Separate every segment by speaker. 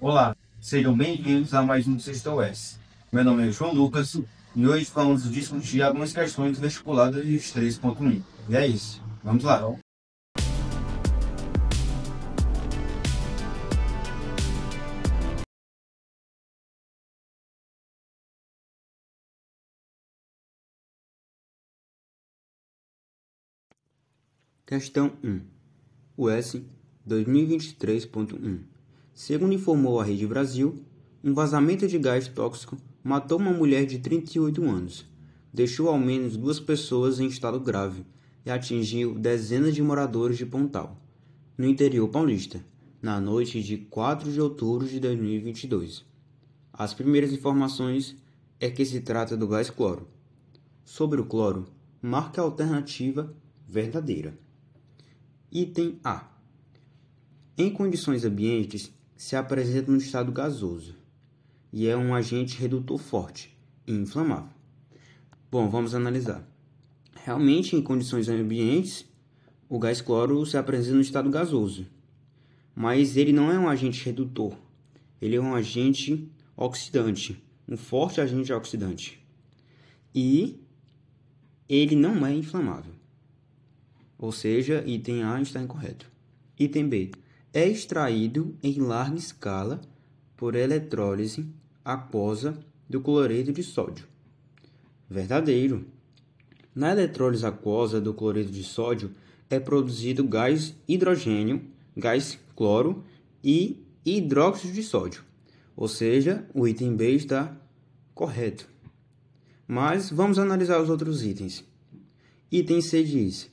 Speaker 1: Olá, sejam bem-vindos a mais um Sexta UES. Meu nome é João Lucas e hoje vamos discutir algumas questões vestibuladas de 3.1. E é isso, vamos lá.
Speaker 2: Questão 1. US 2023.1. Segundo informou a Rede Brasil, um vazamento de gás tóxico matou uma mulher de 38 anos, deixou ao menos 2 pessoas em estado grave e atingiu dezenas de moradores de Pontal, no interior paulista, na noite de 4 de outubro de 2022. As primeiras informações é que se trata do gás cloro. Sobre o cloro, marque a alternativa verdadeira. Item A. Em condições ambientes, se apresenta no estado gasoso e é um agente redutor forte e inflamável. Bom, vamos analisar. Realmente, em condições ambientes, o gás cloro se apresenta no estado gasoso, mas ele não é um agente redutor, ele é um agente oxidante, um forte agente oxidante. E ele não é inflamável. Ou seja, item A está incorreto. Item B. É extraído em larga escala por eletrólise aquosa do cloreto de sódio. Verdadeiro. Na eletrólise aquosa do cloreto de sódio é produzido gás hidrogênio, gás cloro e hidróxido de sódio. Ou seja, o item B está correto. Mas vamos analisar os outros itens. Item C diz: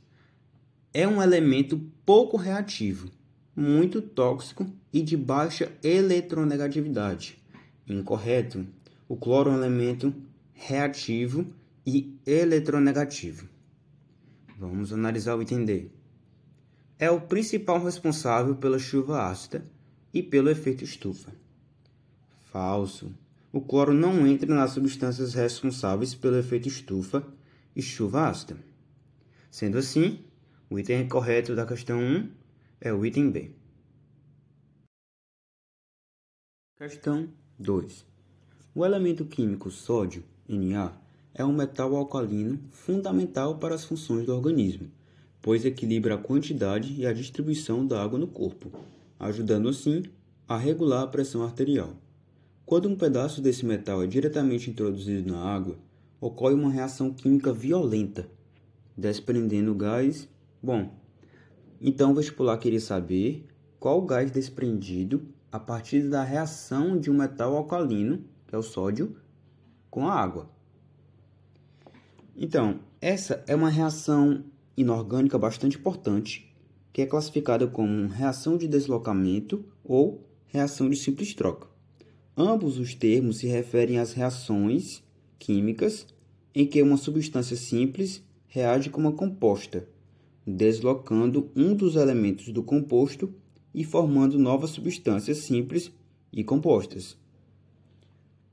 Speaker 2: é um elemento pouco reativo, muito tóxico e de baixa eletronegatividade. Incorreto. O cloro é um elemento reativo e eletronegativo. Vamos analisar o item D. É o principal responsável pela chuva ácida e pelo efeito estufa. Falso. O cloro não entra nas substâncias responsáveis pelo efeito estufa e chuva ácida. Sendo assim, o item correto da questão 1 é o item B. Questão 2. O elemento químico sódio, Na, é um metal alcalino fundamental para as funções do organismo, pois equilibra a quantidade e a distribuição da água no corpo, ajudando assim a regular a pressão arterial. Quando um pedaço desse metal é diretamente introduzido na água, ocorre uma reação química violenta, desprendendo gás. Bom, então o vestibular queria saber qual o gás desprendido a partir da reação de um metal alcalino, que é o sódio, com a água. Então, essa é uma reação inorgânica bastante importante, que é classificada como reação de deslocamento ou reação de simples troca. Ambos os termos se referem às reações químicas em que uma substância simples reage com uma composta, deslocando um dos elementos do composto e formando novas substâncias simples e compostas.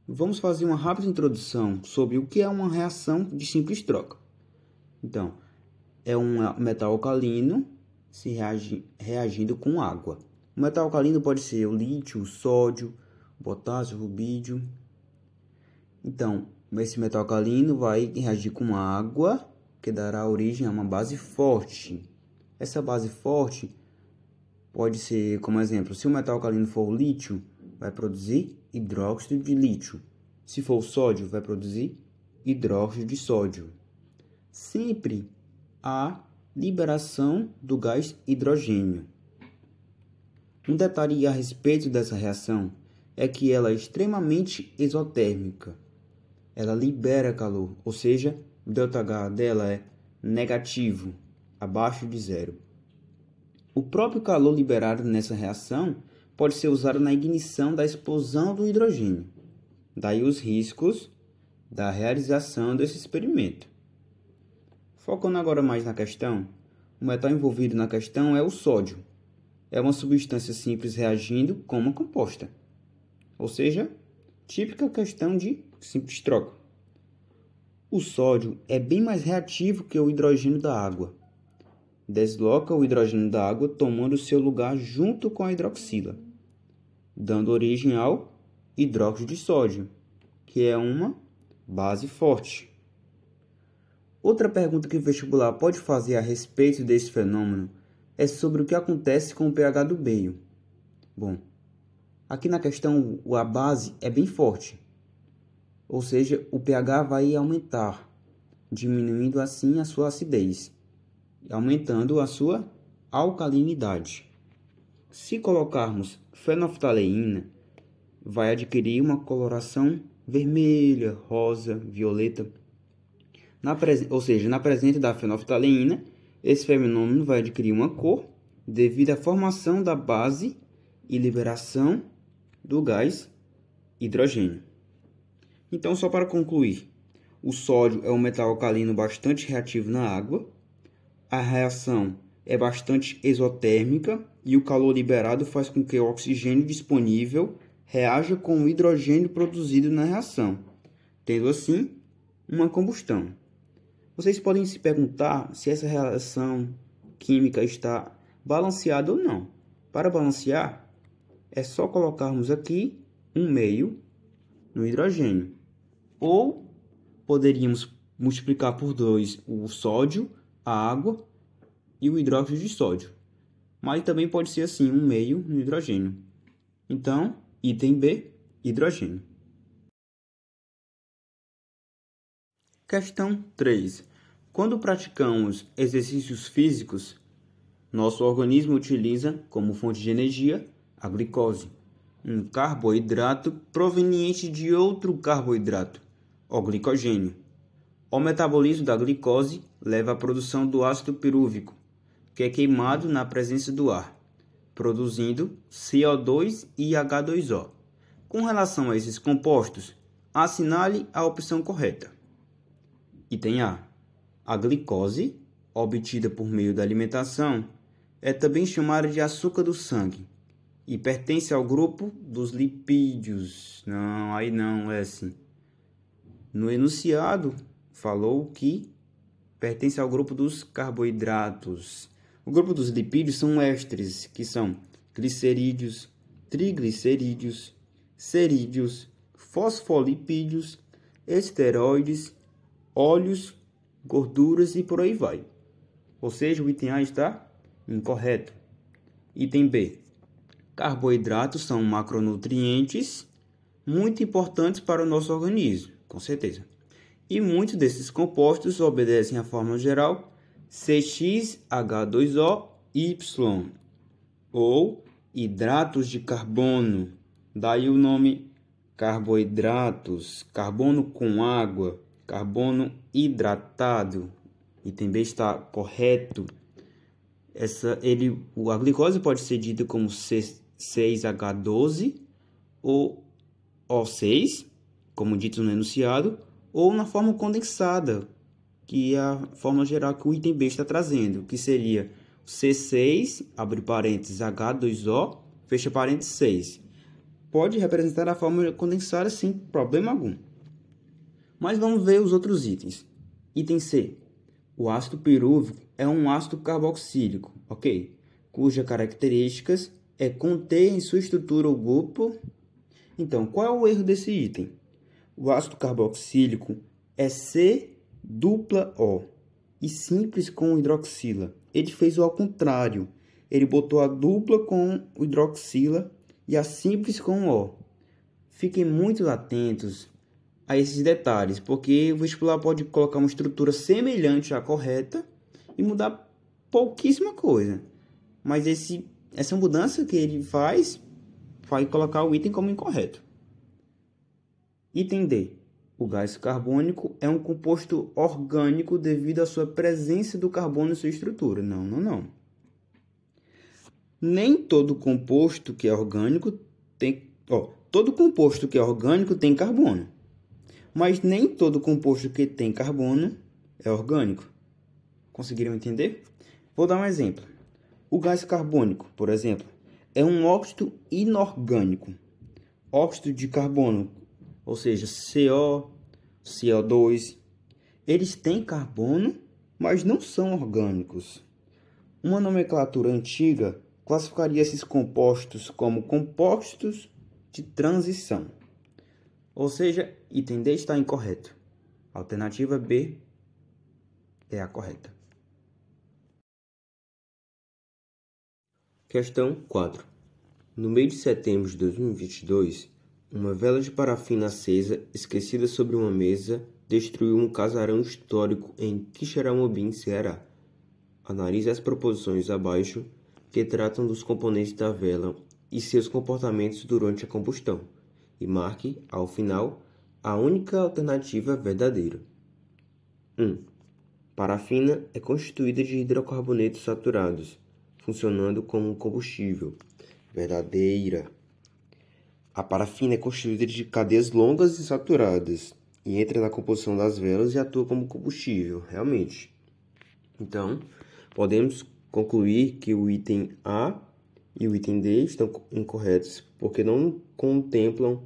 Speaker 2: Vamos fazer uma rápida introdução sobre o que é uma reação de simples troca. Então, é um metal alcalino reagindo com água. O metal alcalino pode ser o lítio, o sódio, o potássio, o rubídio. Então, esse metal alcalino vai reagir com água, que dará origem a uma base forte. Essa base forte pode ser, como exemplo, se o metal alcalino for o lítio, vai produzir hidróxido de lítio. Se for o sódio, vai produzir hidróxido de sódio. Sempre há liberação do gás hidrogênio. Um detalhe a respeito dessa reação é que ela é extremamente exotérmica. Ela libera calor, ou seja, o ΔH dela é negativo, abaixo de zero. O próprio calor liberado nessa reação pode ser usado na ignição da explosão do hidrogênio. Daí os riscos da realização desse experimento. Focando agora mais na questão, o metal envolvido na questão é o sódio. É uma substância simples reagindo com uma composta. Ou seja, típica questão de simples troca. O sódio é bem mais reativo que o hidrogênio da água. Desloca o hidrogênio da água tomando seu lugar junto com a hidroxila. dando origem ao hidróxido de sódio, que é uma base forte. Outra pergunta que o vestibular pode fazer a respeito desse fenômeno é sobre o que acontece com o pH do meio. Bom, aqui na questão a base é bem forte, ou seja, o pH vai aumentar, diminuindo assim a sua acidez, aumentando a sua alcalinidade. Se colocarmos fenolftaleína, vai adquirir uma coloração vermelha, rosa, violeta. Ou seja, na presença da fenolftaleína, esse fenômeno vai adquirir uma cor devido à formação da base e liberação do gás hidrogênio. Então, só para concluir, o sódio é um metal alcalino bastante reativo na água, a reação é bastante exotérmica e o calor liberado faz com que o oxigênio disponível reaja com o hidrogênio produzido na reação, tendo assim uma combustão. Vocês podem se perguntar se essa reação química está balanceada ou não. Para balancear, é só colocarmos aqui um meio no hidrogênio. Ou poderíamos multiplicar por 2 o sódio, a água e o hidróxido de sódio. Mas também pode ser assim, um meio no hidrogênio. Então, item B, hidrogênio. Questão 3. Quando praticamos exercícios físicos, nosso organismo utiliza como fonte de energia a glicose, um carboidrato proveniente de outro carboidrato, o glicogênio. O metabolismo da glicose leva à produção do ácido pirúvico, que é queimado na presença do ar, produzindo CO2 e H2O. Com relação a esses compostos, assinale a opção correta. Item A. A glicose, obtida por meio da alimentação, é também chamada de açúcar do sangue e pertence ao grupo dos lipídios. Não, aí não é assim. No enunciado, falou que pertence ao grupo dos carboidratos. O grupo dos lipídios são ésteres, que são glicerídeos, triglicerídeos, cerídeos, fosfolipídios, esteroides, óleos, gorduras e por aí vai. Ou seja, o item A está incorreto. Item B. Carboidratos são macronutrientes muito importantes para o nosso organismo, com certeza. E muitos desses compostos obedecem à fórmula geral CxH2OY, ou hidratos de carbono. Daí o nome carboidratos, carbono com água, carbono hidratado. Item B está correto. A glicose pode ser dita como C6H12 ou O6, como dito no enunciado, ou na forma condensada, que é a forma geral que o item B está trazendo, que seria C6, abre parênteses, H2O, fecha parênteses 6. Pode representar a forma condensada sem problema algum. Mas vamos ver os outros itens. Item C. O ácido pirúvico é um ácido carboxílico, ok? Cujas características é conter em sua estrutura o grupo. Então, qual é o erro desse item? O ácido carboxílico é C-dupla-O e simples com hidroxila. Ele fez o ao contrário. Ele botou a dupla com o hidroxila e a simples com O. Fiquem muito atentos a esses detalhes, porque o vestibular pode colocar uma estrutura semelhante à correta e mudar pouquíssima coisa. Mas essa mudança que ele faz vai colocar o item como incorreto. Item D. O gás carbônico é um composto orgânico devido à sua presença do carbono em sua estrutura. Não. Nem todo composto que é orgânico tem... todo composto que é orgânico tem carbono. Mas nem todo composto que tem carbono é orgânico. Conseguiram entender? Vou dar um exemplo. O gás carbônico, por exemplo, é um óxido inorgânico. Óxido de carbono, ou seja, CO, CO2. Eles têm carbono, mas não são orgânicos. Uma nomenclatura antiga classificaria esses compostos como compostos de transição. Ou seja, item D está incorreto. Alternativa B é a correta. Questão 4. No mês de setembro de 2022, uma vela de parafina acesa, esquecida sobre uma mesa, destruiu um casarão histórico em Quixeramobim, Ceará. Analise as proposições abaixo que tratam dos componentes da vela e seus comportamentos durante a combustão, e marque, ao final, a única alternativa verdadeira. 1. Parafina é constituída de hidrocarbonetos saturados, funcionando como um combustível. Verdadeira. A parafina é constituída de cadeias longas e saturadas, e entra na composição das velas e atua como combustível, realmente. Então, podemos concluir que o item A e o item D estão incorretos, porque não contemplam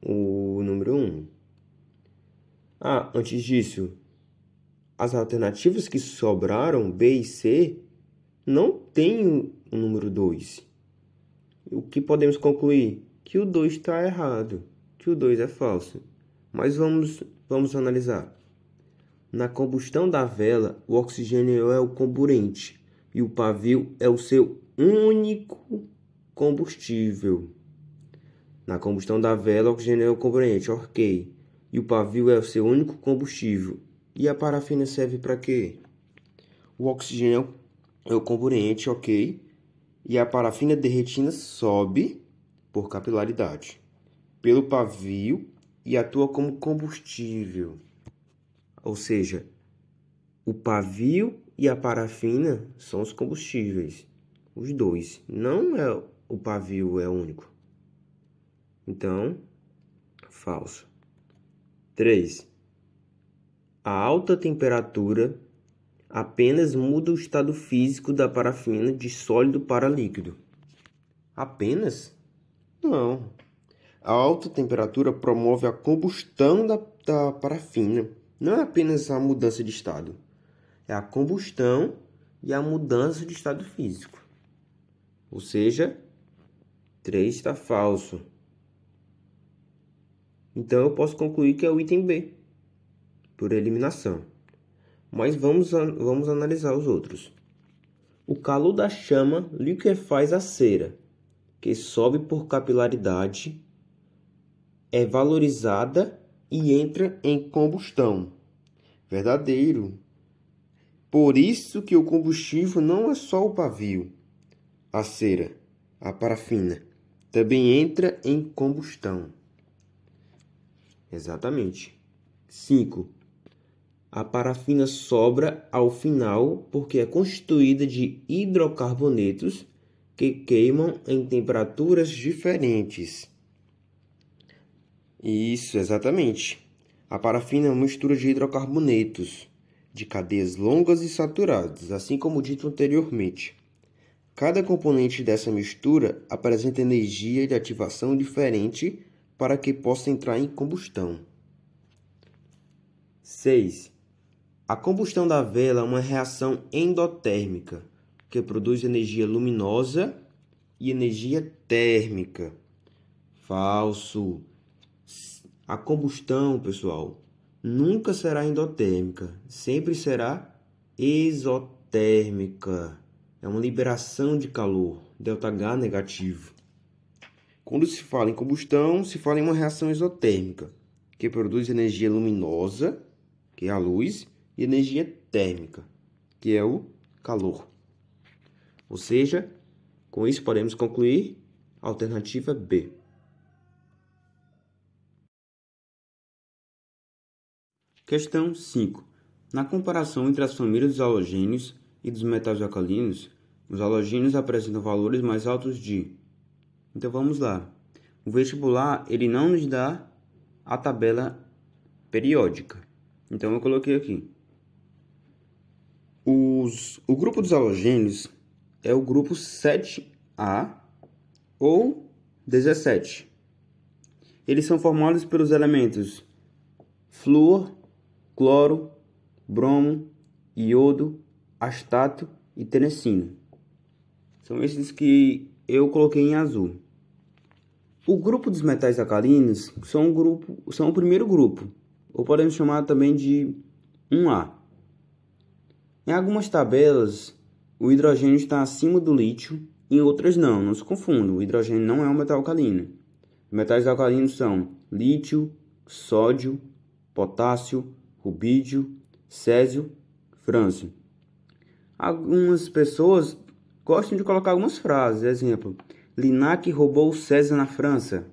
Speaker 2: o número 1. Antes disso, as alternativas que sobraram, B e C, não têm o número 2. O que podemos concluir? Que o 2 está errado, que o 2 é falso. Mas vamos analisar. Na combustão da vela, o oxigênio é o comburente e o pavio é o seu único combustível. Na combustão da vela, o oxigênio é o comburente, ok. E o pavio é o seu único combustível. E a parafina serve para quê? O oxigênio é o comburente, ok. E a parafina derretina sobe por capilaridade pelo pavio e atua como combustível. Ou seja, o pavio e a parafina são os combustíveis. Os dois. Não é o pavio é único. Então, falso. 3. A alta temperatura apenas muda o estado físico da parafina de sólido para líquido. Apenas? Não. A alta temperatura promove a combustão da parafina. Não é apenas a mudança de estado. É a combustão e a mudança de estado físico. Ou seja, 3 está falso. Então eu posso concluir que é o item B, por eliminação. Mas vamos analisar os outros. O calor da chama liquefaz a cera, que sobe por capilaridade, é valorizada e entra em combustão. Verdadeiro. Por isso que o combustível não é só o pavio, a cera, a parafina, também entra em combustão. Exatamente. 5. A parafina sobra ao final porque é constituída de hidrocarbonetos que queimam em temperaturas diferentes. Isso, exatamente. A parafina é uma mistura de hidrocarbonetos, de cadeias longas e saturadas, assim como dito anteriormente. Cada componente dessa mistura apresenta energia de ativação diferente para que possa entrar em combustão. 6. A combustão da vela é uma reação endotérmica, que produz energia luminosa e energia térmica. Falso. A combustão, pessoal, nunca será endotérmica, sempre será exotérmica. É uma liberação de calor, ΔH negativo. Quando se fala em combustão, se fala em uma reação exotérmica, que produz energia luminosa, que é a luz, e energia térmica, que é o calor. Ou seja, com isso podemos concluir a alternativa B. Questão 5. Na comparação entre as famílias dos halogênios e dos metais alcalinos, os halogênios apresentam valores mais altos de... Então vamos lá. O vestibular, ele não nos dá a tabela periódica. Então eu coloquei aqui. O grupo dos halogênios é o grupo 7A ou 17. Eles são formados pelos elementos flúor, cloro, bromo, iodo, astato e terecino. São esses que eu coloquei em azul. O grupo dos metais alcalinos são o primeiro grupo, ou podemos chamar também de 1A. Em algumas tabelas, o hidrogênio está acima do lítio, em outras não se confunda, o hidrogênio não é um metal alcalino. Os metais alcalinos são lítio, sódio, potássio, rubídio, césio, frâncio. Algumas pessoas gostam de colocar algumas frases, exemplo, Lignac roubou César na França.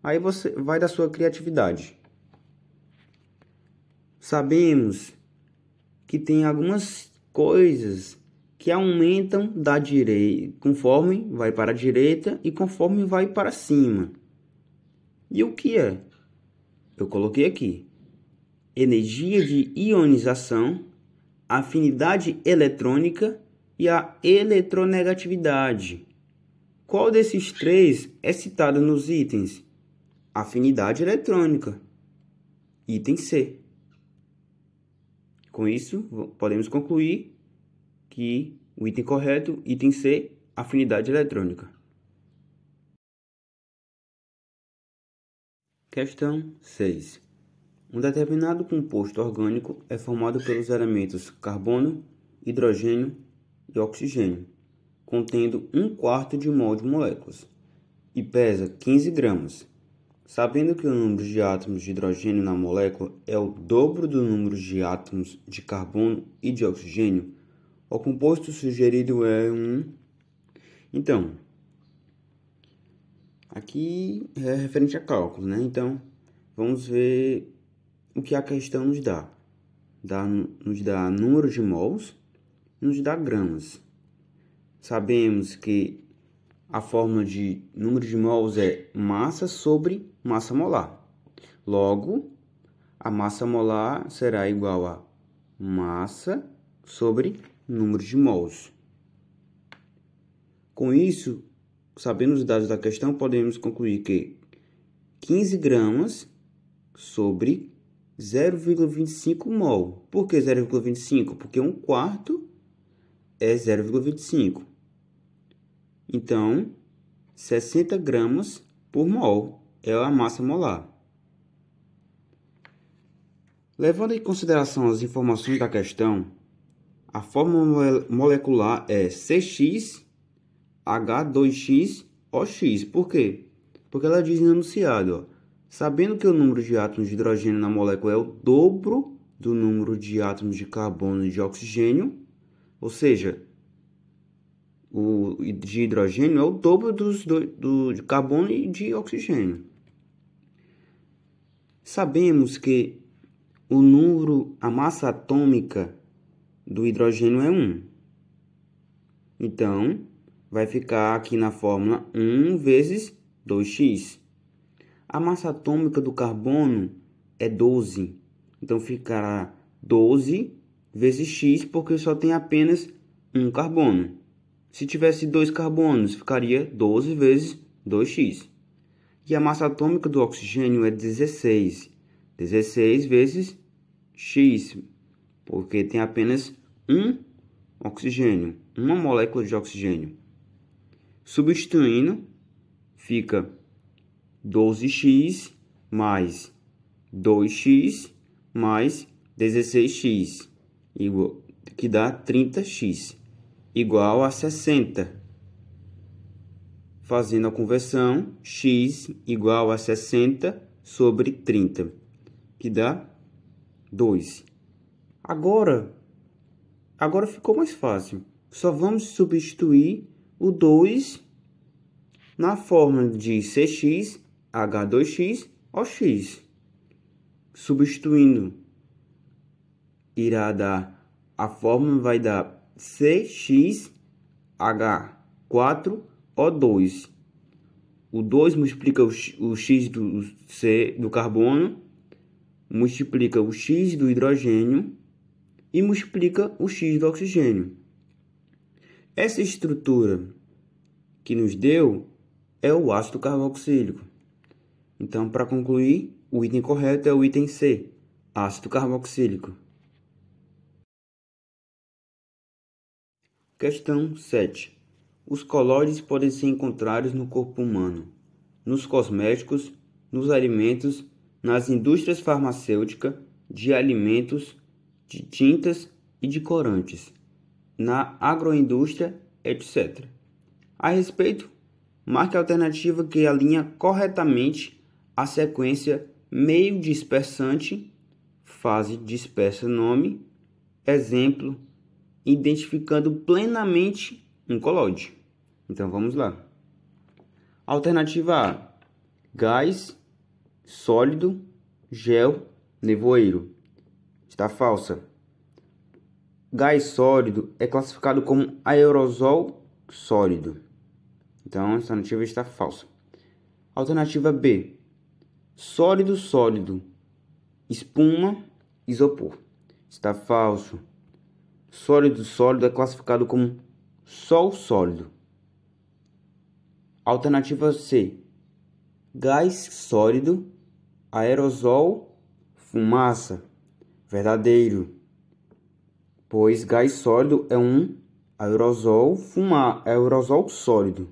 Speaker 2: Aí você vai da sua criatividade. Sabemos que tem algumas coisas que aumentam da direita, conforme vai para a direita e conforme vai para cima. E o que é? Eu coloquei aqui. Energia de ionização, afinidade eletrônica e a eletronegatividade. Qual desses três é citado nos itens? Afinidade eletrônica. Item C. Com isso, podemos concluir que o item correto, item C, afinidade eletrônica. Questão 6. Um determinado composto orgânico é formado pelos elementos carbono, hidrogênio e oxigênio, contendo 1/4 de mol de moléculas, e pesa 15 gramas. Sabendo que o número de átomos de hidrogênio na molécula é o dobro do número de átomos de carbono e de oxigênio, o composto sugerido é um... Então, aqui é referente a cálculo, né? Então, vamos ver o que a questão nos dá. Nos dá número de mols, nos dá gramas. Sabemos que a fórmula de número de mols é massa sobre massa molar. Logo, a massa molar será igual a massa sobre número de mols. Com isso, sabendo os dados da questão, podemos concluir que 15 gramas sobre 0,25 mol. Por que 0,25? Porque 1/4 é 0,25. Então, 60 gramas por mol é a massa molar. Levando em consideração as informações da questão, a fórmula molecular é CxH2xOx. Por quê? Porque ela diz no enunciado, sabendo que o número de átomos de hidrogênio na molécula é o dobro do número de átomos de carbono e de oxigênio, ou seja, o de hidrogênio é o dobro de carbono e de oxigênio. Sabemos que a massa atômica do hidrogênio é 1. Então, vai ficar aqui na fórmula 1 vezes 2x. A massa atômica do carbono é 12. Então, ficará 12 vezes x, porque só tem apenas um carbono. Se tivesse 2 carbonos, ficaria 12 vezes 2x. E a massa atômica do oxigênio é 16. 16 vezes x, porque tem apenas um oxigênio, uma molécula de oxigênio. Substituindo, fica 12x mais 2x mais 16x, que dá 30x, igual a 60. Fazendo a conversão, x igual a 60 sobre 30, que dá 2. Agora ficou mais fácil. Só vamos substituir o 2 na fórmula de CxH2x OX. Substituindo, irá dar, a fórmula vai dar CxH4O2. O 2 multiplica o x do carbono, multiplica o x do hidrogênio e multiplica o x do oxigênio. Essa estrutura que nos deu é o ácido carboxílico. Então, para concluir, o item correto é o item C, ácido carboxílico. Questão 7. Os colóides podem ser encontrados no corpo humano, nos cosméticos, nos alimentos, nas indústrias farmacêuticas, de alimentos, de tintas e de corantes, na agroindústria, etc. A respeito, marque a alternativa que alinha corretamente a sequência meio dispersante, fase dispersa nome, exemplo, identificando plenamente um colóide. Então vamos lá. Alternativa A: gás, sólido, gel, nevoeiro. Está falsa. Gás sólido é classificado como aerosol sólido. Então, essa alternativa está falsa. Alternativa B: sólido, sólido, espuma, isopor. Está falso. Sólido, sólido é classificado como sol sólido. Alternativa C: gás sólido, aerosol, fumaça. Verdadeiro, pois gás sólido é um aerosol sólido,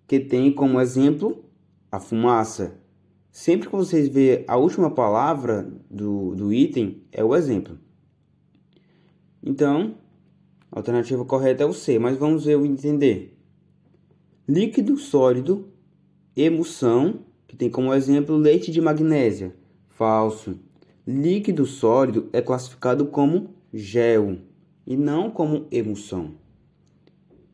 Speaker 2: que tem como exemplo a fumaça. Sempre que vocês verem a última palavra do item, é o exemplo. Então, a alternativa correta é o C, mas vamos ver o entender. Líquido, sólido, emulsão, que tem como exemplo leite de magnésia. Falso. Líquido sólido é classificado como gel e não como emulsão.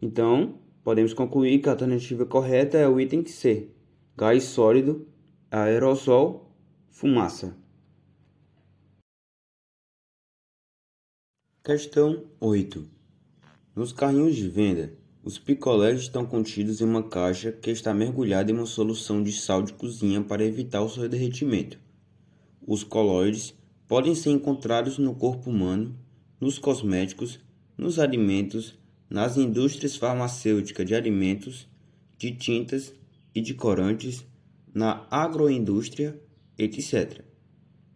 Speaker 2: Então, podemos concluir que a alternativa correta é o item C: gás sólido, aerosol, fumaça. Questão 8. Nos carrinhos de venda, os picolés estão contidos em uma caixa que está mergulhada em uma solução de sal de cozinha para evitar o seu derretimento. Os colóides podem ser encontrados no corpo humano, nos cosméticos, nos alimentos, nas indústrias farmacêuticas de alimentos, de tintas e de corantes, na agroindústria, etc.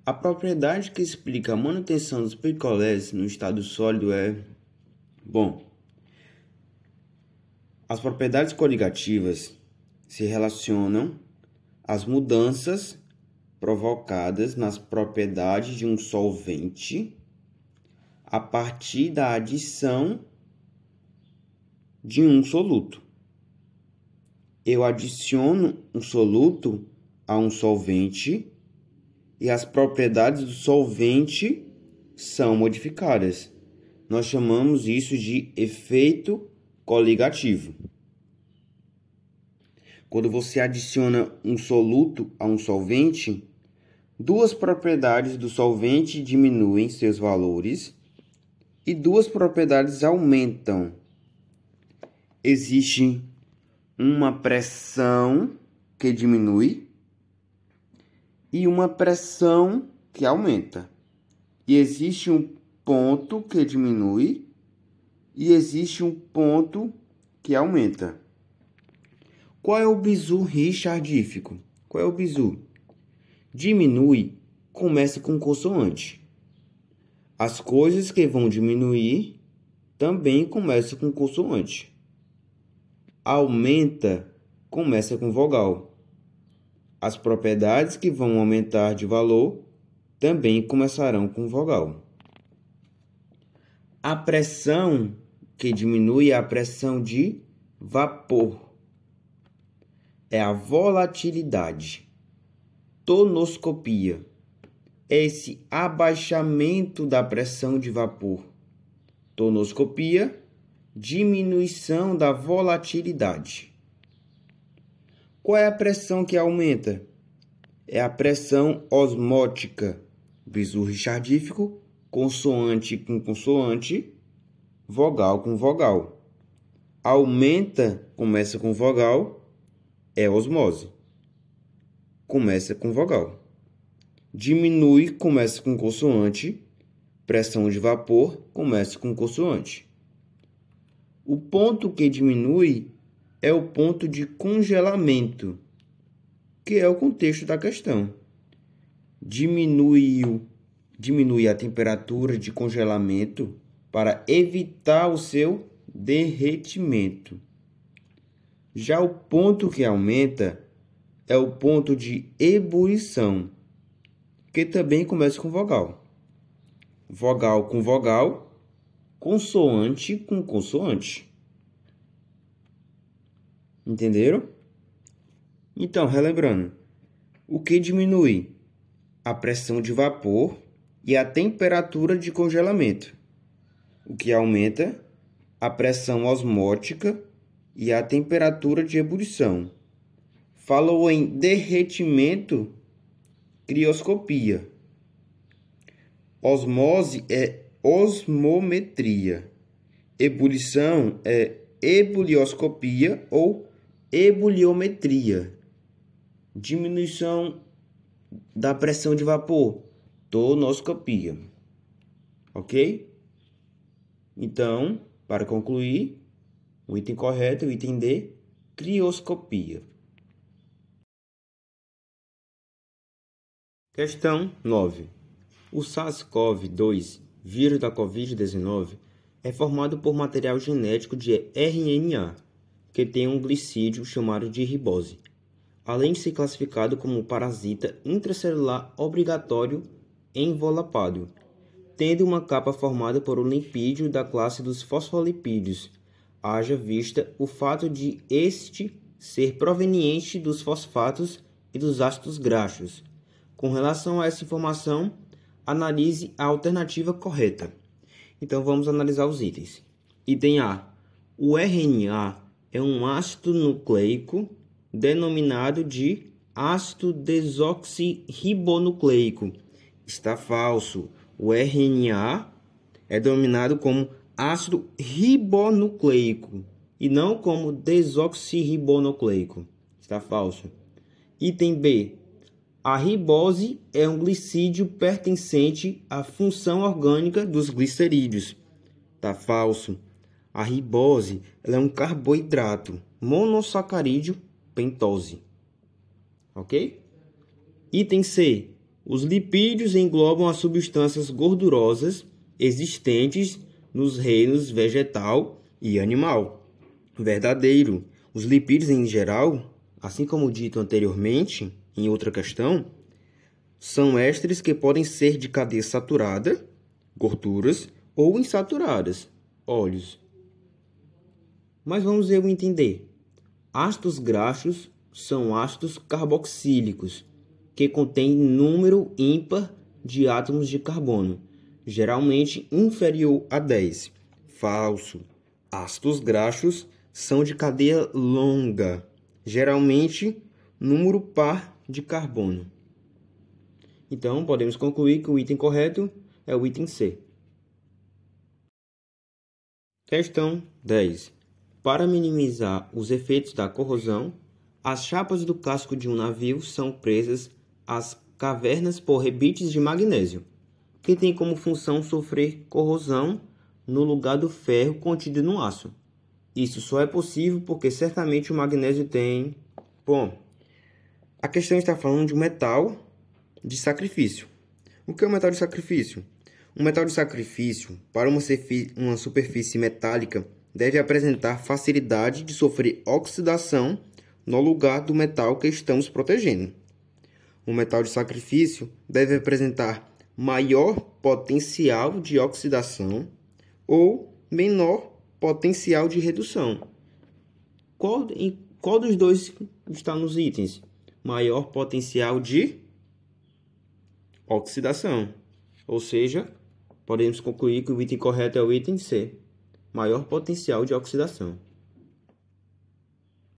Speaker 2: A propriedade que explica a manutenção dos picolés no estado sólido é... as propriedades coligativas se relacionam às mudanças provocadas nas propriedades de um solvente a partir da adição de um soluto. Eu adiciono um soluto a um solvente e as propriedades do solvente são modificadas. Nós chamamos isso de efeito coligativo. Quando você adiciona um soluto a um solvente, duas propriedades do solvente diminuem seus valores e duas propriedades aumentam. Existe uma pressão que diminui e uma pressão que aumenta. E existe um ponto que diminui e existe um ponto que aumenta. Qual é o bizu richardífico? Qual é o bizu? Diminui começa com consoante. As coisas que vão diminuir também começam com consoante. Aumenta começa com vogal. As propriedades que vão aumentar de valor também começarão com vogal. A pressão que diminui é a pressão de vapor. É a volatilidade. Tonoscopia. Esse abaixamento da pressão de vapor. Tonoscopia, diminuição da volatilidade. Qual é a pressão que aumenta? É a pressão osmótica. Bizu richardífico, consoante com consoante, vogal com vogal. Aumenta, começa com vogal, é osmose. Começa com vogal. Diminui, começa com consoante. Pressão de vapor, começa com consoante. O ponto que diminui é o ponto de congelamento, que é o contexto da questão. Diminui a temperatura de congelamento para evitar o seu derretimento. Já o ponto que aumenta é o ponto de ebulição, que também começa com vogal. Vogal com vogal, consoante com consoante. Entenderam? Então, relembrando, o que diminui? A pressão de vapor e a temperatura de congelamento. O que aumenta? A pressão osmótica e a temperatura de ebulição. Falou em derretimento, crioscopia. Osmose é osmometria. Ebulição é ebulioscopia ou ebuliometria. Diminuição da pressão de vapor, tonoscopia. Ok? Então, para concluir, o item correto é o item D, crioscopia. Questão 9. O SARS-CoV-2, vírus da Covid-19, é formado por material genético de RNA, que tem um glicídio chamado de ribose, além de ser classificado como parasita intracelular obrigatório envelopado, tendo uma capa formada por um lipídio da classe dos fosfolipídios, haja vista o fato de este ser proveniente dos fosfatos e dos ácidos graxos. Com relação a essa informação, analise a alternativa correta. Então vamos analisar os itens. Item A. O RNA é um ácido nucleico denominado de ácido desoxirribonucleico. Está falso. O RNA é denominado como ácido ribonucleico e não como desoxirribonucleico. Está falso. Item B. A ribose é um glicídio pertencente à função orgânica dos glicerídeos. Está falso. A ribose ela é um carboidrato monossacarídeo pentose. Ok? Item C. Os lipídios englobam as substâncias gordurosas existentes nos reinos vegetal e animal. Verdadeiro. Os lipídios em geral, assim como dito anteriormente em outra questão, são ésteres que podem ser de cadeia saturada, gorduras, ou insaturadas, óleos. Mas vamos ver o entender. Ácidos graxos são ácidos carboxílicos, que contêm número ímpar de átomos de carbono, geralmente inferior a 10. Falso. Ácidos graxos são de cadeia longa, geralmente número par de carbono. Então, podemos concluir que o item correto é o item C. Questão 10. Para minimizar os efeitos da corrosão, as chapas do casco de um navio são presas às cavernas por rebites de magnésio, que tem como função sofrer corrosão no lugar do ferro contido no aço. Isso só é possível porque certamente o magnésio tem... Bom, a questão está falando de um metal de sacrifício. O que é um metal de sacrifício? Um metal de sacrifício, para uma superfície metálica, deve apresentar facilidade de sofrer oxidação no lugar do metal que estamos protegendo. Um metal de sacrifício deve apresentar maior potencial de oxidação ou menor potencial de redução. Qual dos dois está nos itens? Maior potencial de oxidação. Ou seja, podemos concluir que o item correto é o item C. Maior potencial de oxidação.